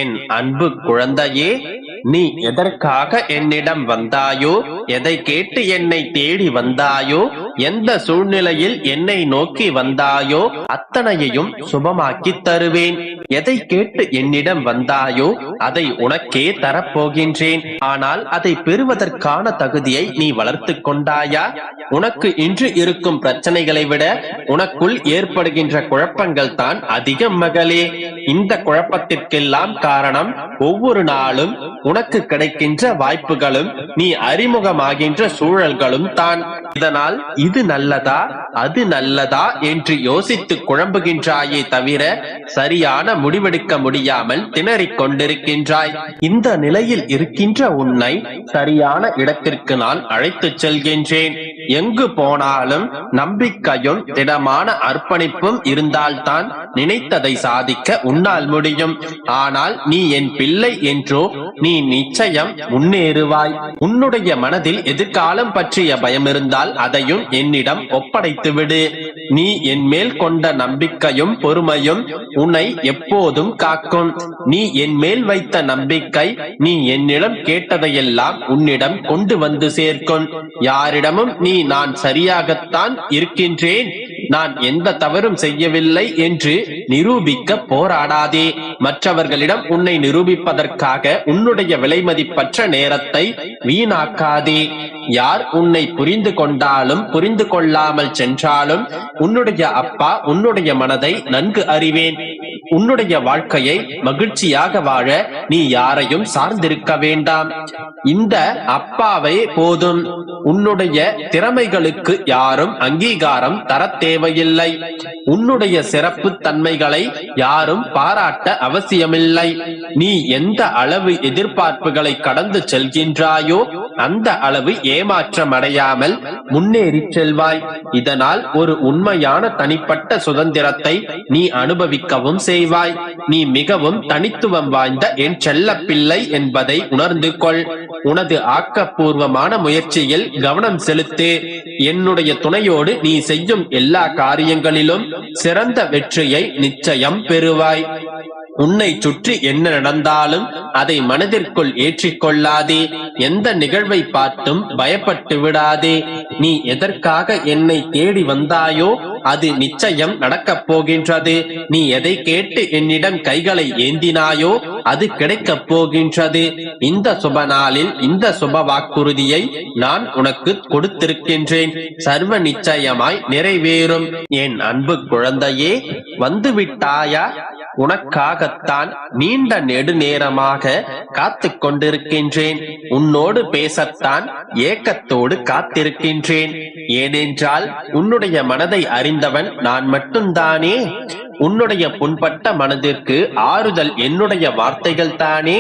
என் அன்பு குழந்தையே, நீ எதற்காக என்னிடம் வந்தாயோ, எதை கேட்டு என்னை தேடி வந்தாயோ, எந்த சூழ்நிலையில் என்னை நோக்கி வந்தாயோ அத்தனையையும் சுபமாக்கி தருவேன். எதை கேட்டு என்னிடம் வந்தாயோ அதை உனக்கே தரப்போகின்றேன். ஆனால் அதை பெறுவதற்கான தகுதியை நீ வளர்த்து கொண்டாயா? உனக்கு இன்று இருக்கும் பிரச்சனைகளை விட உனக்குள் ஏற்படுகின்ற குழப்பங்கள் தான் அதிகம் மகளே. இந்த குழப்பத்திற்கெல்லாம் காரணம் ஒவ்வொரு நாளும் உனக்கு கிடைக்கின்ற வாய்ப்புகளும் நீ அறிமுகமாகின்ற சூழல்களும் தான். இதனால் இது நல்லதா அது நல்லதா என்று யோசித்து குழம்புகின்றாயே தவிர சரியான முடிவெடுக்க முடியாமல் திணறிக் கொண்டிருக்கின்றாய். இந்த நிலையில் இருக்கின்ற உன்னை சரியான இடத்திற்கு நான் அழைத்துச் செல்கின்றேன். எங்கு போனாலும் நம்பிக்கையும் திடமான அர்ப்பணிப்பும் இருந்தால்தான் நினைத்ததை சாதிக்க உன்னால் முடியும். ஆனால் நீ என் பிள்ளை என்றோ நீ நிச்சயம் முன்னேறுவாய். உன்னுடைய மனதில் எதிர்காலம் பற்றிய பயம் இருந்தால் அதையும் என்னிடம் ஒப்படைத்து விடு. நீ என் மேல் கொண்ட நம்பிக்கையும் பொறுமையும் உன்னை எப்போதும் காக்கும். நீ என் மேல் வைத்த நம்பிக்கை நீ என்னிடம் கேட்டதையெல்லாம் உன்னிடம் கொண்டு வந்து சேர்க்கும். யாரிடமும் நீ நான் சரியாகத்தான் இருக்கின்றேன், நான் எந்த தவறும் செய்யவில்லை என்று நிரூபிக்க போராடாதே. மற்றவர்களிடம் உன்னை நிரூபிப்பதற்காக உன்னுடைய விலை மதிப்பற்ற நேரத்தை வீணாக்காதே. யார் உன்னை புரிந்து கொண்டாலும் புரிந்து கொள்ளாமல் சென்றாலும் உன்னுடைய அப்பா உன்னுடைய மனதை நன்கு அறிவேன். உன்னுடைய வாழ்க்கையை மகிழ்ச்சியாக வாழ நீ யாரையும் சார்ந்திருக்க வேண்டாம். இந்த அப்பாவே போதும். உன்னுடைய திறமைகளுக்கு யாரும் அங்கீகாரம் தர தேவையில்லை. உன்னுடைய சிறப்பு தன்மைகளை யாரும் பாராட்ட அவசியமில்லை. நீ எந்த அளவு எதிர்பார்ப்புகளை கடந்து செல்கின்றாயோ அந்த அளவு ஏமாற்றம் அடையாமல் முன்னேறி செல்வாய். இதனால் ஒரு உண்மையான தனிப்பட்ட சுதந்திரத்தை நீ அனுபவிக்கவும் செய்வாய். நீ மிகவும் தனித்துவம் வாய்ந்த என் செல்ல பிள்ளை என்பதை உணர்ந்து கொள். உனது ஆக்கப்பூர்வமான முயற்சியில் கவனம் செலுத்து. என்னுடைய துணையோடு நீ செய்யும் எல்லா காரியங்களிலும் சிறந்த வெற்றியை நிச்சயம் பெறுவாய். உன்னை சுற்றி என்ன நடந்தாலும் அதை மனதிற்குள் ஏற்றிக்கொள்ளாதே. எந்த நிகழ்வை பார்த்தும் பயப்பட்டு விடாதே. நீ எதற்காக என்னை தேடி வந்தாயோ அது நிச்சயம் நடக்கப் போகின்றது. நீ எதை கேட்டு என்னிடம் கைகளை ஏந்தினாயோ அது கிடைக்கப் போகின்றது. இந்த சுப நாளில் இந்த சுப வாக்குறுதியை நான் உனக்கு கொடுத்திருக்கின்றேன். சர்வ நிச்சயமாய் நிறைவேறும். என் அன்பு குழந்தையே, வந்துவிட்டாயா? உனக்காகத்தான் நீண்ட நெடுநேரமாக காத்து கொண்டிருக்கின்றேன். உன்னோடு பேசத்தான் ஏக்கத்தோடு காத்திருக்கின்றேன். ஏனென்றால் உன்னுடைய மனதை அறிந்தவன் நான் மட்டும்தானே. உன்னுடைய புண்பட்ட மனதிற்கு ஆறுதல் என்னுடைய வார்த்தைகள் தானே.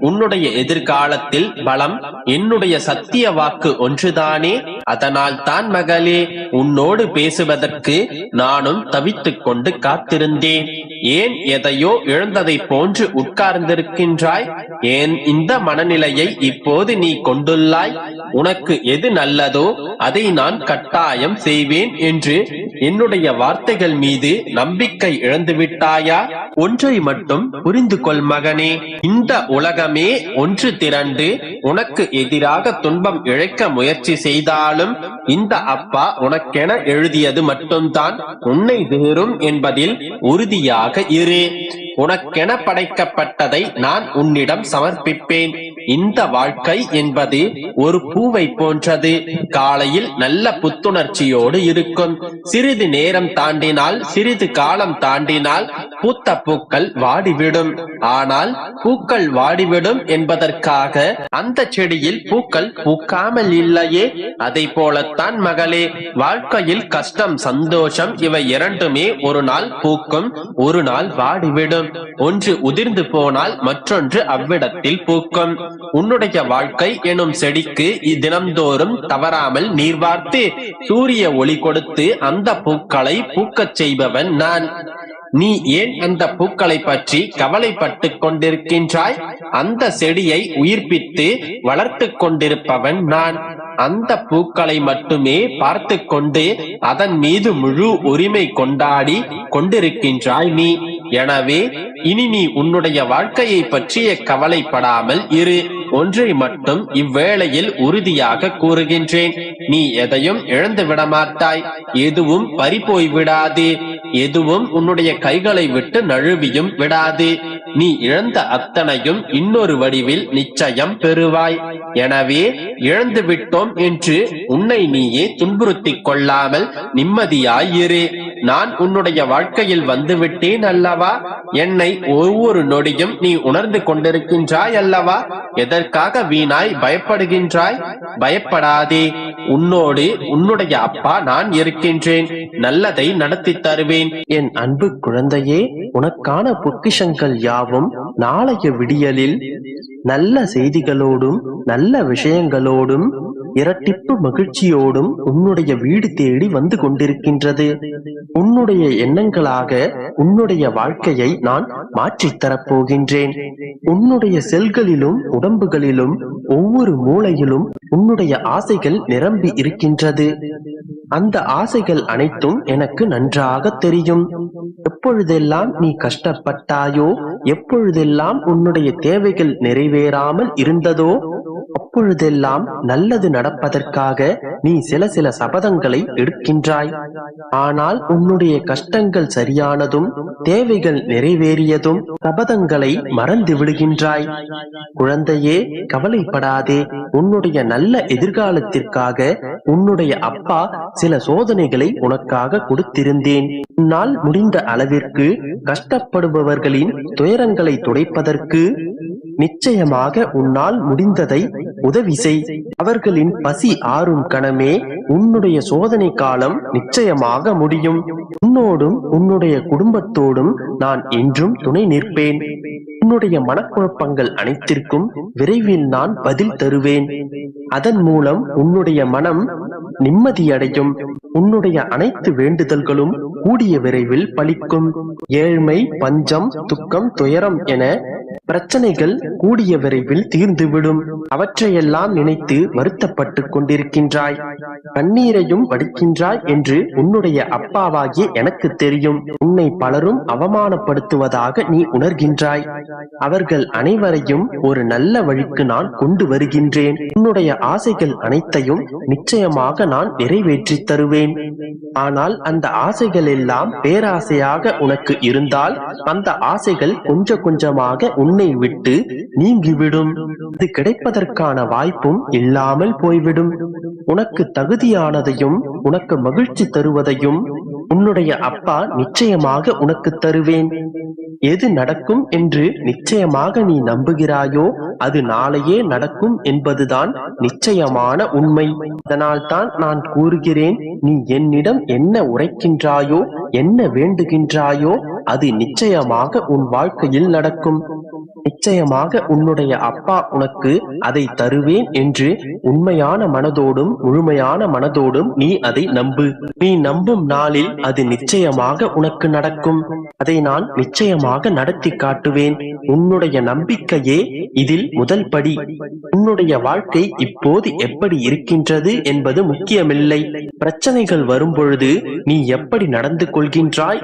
உன்னுடைய எதிர்காலத்தில் பலம் என்னுடைய சத்திய வாக்கு ஒன்றுதானே. அதனால் தான் மகளே, உன்னோடு பேசுவதற்கு நானும் தவித்துக் கொண்டு காத்திருந்தேன். ஏன் எதையோ இழந்ததை போன்று உட்கார்ந்திருக்கின்றாய்? ஏன் இந்த மனநிலையை இப்போது நீ கொண்டுள்ளாய்? உனக்கு எது நல்லதோ அதை நான் கட்டாயம் செய்வேன் என்று என்னுடைய வார்த்தைகள் மீது நம்பிக்கை இழந்து விட்டாயா? ஒன்றை மட்டும் புரிந்து கொள் மகனே, இந்த உலகமே ஒன்று திரண்டு உனக்கு எதிராக துன்பம் இழைக்க முயற்சி செய்தாலும் இந்த அப்பா உனக்கென எழுதியது மட்டும்தான் உன்னை வேறும் என்பதில் உறுதியாக இரு. உனக்கென படைக்கப்பட்டதை நான் உன்னிடம் சமர்ப்பிப்பேன். இந்த வாழ்க்கை என்பது ஒரு பூவை போன்றது. காலையில் நல்ல புத்துணர்ச்சியோடு இருக்கும். சிறிது நேரம் தாண்டினால், சிறிது காலம் தாண்டினால் பூத்த பூக்கள் வாடிவிடும். ஆனால் பூக்கள் வாடிவிடும் என்பதற்காக அந்த செடியில் பூக்கள் பூக்காமல் இல்லையே. அதை போலத்தான் மகளே, வாழ்க்கையில் கஷ்டம் சந்தோஷம் இவை இரண்டுமே ஒரு நாள் பூக்கும், ஒரு நாள் வாடிவிடும். ஒன்று உதிர்ந்து போனால் மற்றொன்று அவ்விடத்தில் பூக்கும். உன்னுடைய வாழ்க்கை எனும் செடிக்கு தினம்தோறும் தவறாமல் நீர் வார்த்து சூரிய ஒளி கொடுத்து அந்த பூக்களை பூக்கச் செய்பவன் நான். நீ ஏன் அந்த பூக்களை பற்றி கவலைப்பட்டு கொண்டிருக்கின்றாய்? அந்த செடியை உயிர்ப்பித்து வளர்த்து கொண்டிருப்பவன் நான். அந்த பூக்களை மட்டுமே பார்த்து கொண்டு அதன் மீது முழு உரிமை கொண்டாடி கொண்டிருக்கின்றாய் நீ. எனவே இனி நீ உன்னுடைய வாழ்க்கையை பற்றிய கவலைப்படாமல் இரு. ஒன்றை மட்டும் இவ்வேளையில் உறுதியாக கூறுகின்றேன், நீ எதையும் இழந்து விடமாட்டாய், எதுவும் பறிபோய் விடாது, எதுவும் உன்னுடைய கைகளை விட்டு நழுவியும் விடாது. நீ இழந்த அத்தனையும் இன்னொரு வடிவில் நிச்சயம் பெறுவாய். எனவே இழந்து விட்டோம் என்று உன்னை நீயே துன்புறுத்திக் கொள்ளாமல் நிம்மதியாயிரு. நான் உன்னுடைய வாழ்க்கையில் வந்துவிட்டேன் அல்லவா? என்னை ஒவ்வொரு நொடியும் நீ உணர்ந்து கொண்டிருக்கின்றாய் அல்லவா? எதற்காக வீணாய் பயப்படுகின்றாய்? பயப்படாதே, உன்னோடு உன்னுடைய அப்பா நான் இருக்கின்றேன். நல்லதை நடத்தி தருவேன். என் அன்பு குழந்தையே, உனக்கான பொக்கிஷங்கள் யாவும் நாளைய விடியலில் நல்ல செய்திகளோடும் நல்ல விஷயங்களோடும் இரட்டிப்பு மகிழ்ச்சியோடும் உன்னுடைய வீடு தேடி வந்து கொண்டிருக்கின்றது. உன்னுடைய எண்ணங்களாக உன்னுடைய வாழ்க்கையை நான் மாற்றித்தரப் போகின்றேன். உன்னுடைய செல்களிலும் உடம்புகளிலும் ஒவ்வொரு மூளையிலும் உன்னுடைய ஆசைகள் நிரம்பி இருக்கின்றது. அந்த ஆசைகள் அனைத்தும் எனக்கு நன்றாக தெரியும். எப்பொழுதெல்லாம் நீ கஷ்டப்பட்டாயோ, எப்பொழுதெல்லாம் உன்னுடைய தேவைகள் நிறைவேறாமல் இருந்ததோ, அப்பொழுதெல்லாம் நல்லது நடப்பதற்காக நீ சில சபதங்களை எடுக்கின்றாய். ஆனால் உன்னுடைய கஷ்டங்கள் சரியானதும் தேவைகள் நிறைவேறியதும் சபதங்களை மறந்து விடுகின்றாய். குழந்தையே, கவலைப்படாதே. உன்னுடைய நல்ல எதிர்காலத்திற்காக உன்னுடைய அப்பா சில சோதனைகளை உனக்காக கொடுத்திருந்தேன். உன்னால் முடிந்த அளவிற்கு கஷ்டப்படுபவர்களின் துயரங்களை துடைப்பதற்கு நிச்சயமாக உன்னால் முடிந்ததை உதவி செய். அவர்களின் பசி ஆறும் கணமே உன்னுடைய சோதனை காலம் நிச்சயமாக முடியும். உன்னோடும் உன்னுடைய குடும்பத்தோடும் நான் என்றும் துணை நிற்பேன். உன்னுடைய மனக்குழப்பங்கள் அனைத்திற்கும் விரைவில் நான் பதில் தருவேன். அதன் மூலம் உன்னுடைய மனம் நிம்மதியடையும். உன்னுடைய அனைத்து வேண்டுதல்களும் கூடிய விரைவில் பலிக்கும். ஏழ்மை, பஞ்சம், துக்கம், துயரம் என பிரச்சனைகள் கூடிய விரைவில் தீர்ந்துவிடும். அவற்றையெல்லாம் நினைத்து வருத்தப்பட்டு கொண்டிருக்கின்றாய், கண்ணீரையும் வடிக்கின்றாய் என்று உன்னுடைய அப்பாவாகிய எனக்கு தெரியும். உன்னை பலரும் அவமானப்படுத்துவதாக நீ உணர்கின்றாய். அவர்கள் அனைவரையும் ஒரு நல்ல வழிக்கு நான் கொண்டு வருகின்றேன். உன்னுடைய ஆசைகள் அனைத்தையும் நிச்சயமாக நான் நிறைவேற்றி தருவேன். ஆனால் அந்த ஆசைகள் எல்லாம் பேராசையாக உனக்கு இருந்தால் அந்த ஆசைகள் கொஞ்சம் கொஞ்சமாக உன்னை விட்டு நீங்கிவிடும். அது கிடைப்பதற்கான வாய்ப்பும் இல்லாமல் போய்விடும். உனக்கு தகுதியானதையும் உனக்கு மகிழ்ச்சி தருவதையும் உன்னுடைய அப்பா நிச்சயமாக உனக்கு தருவேன். எது நடக்கும் என்று நிச்சயமாக நீ நம்புகிறாயோ அது நாளையே நடக்கும் என்பதுதான் நிச்சயமான உண்மை. அதனால்தான் நான் கூறுகிறேன், நீ என்னிடம் என்ன உரைக்கின்றாயோ, என்ன வேண்டுகின்றாயோ அது நிச்சயமாக உன் வாழ்க்கையில் நடக்கும். நிச்சயமாக உன்னுடைய அப்பா உனக்கு அதை தருவேன் என்று உண்மையான மனதோடும் முழுமையான மனதோடும் நீ அதை நம்பு. நீ நம்பும் நாளில் அது நிச்சயமாக உனக்கு நடக்கும். அதை நான் நிச்சயமாக நடத்தி காட்டுவேன். உன்னுடைய நம்பிக்கையே இதில் முதல் படி. உன்னுடைய வாழ்க்கை இப்போது எப்படி இருக்கின்றது என்பது முக்கியமில்லை. பிரச்சனைகள் வரும்பொழுது நீ எப்படி நடந்து கொள்கின்றாய்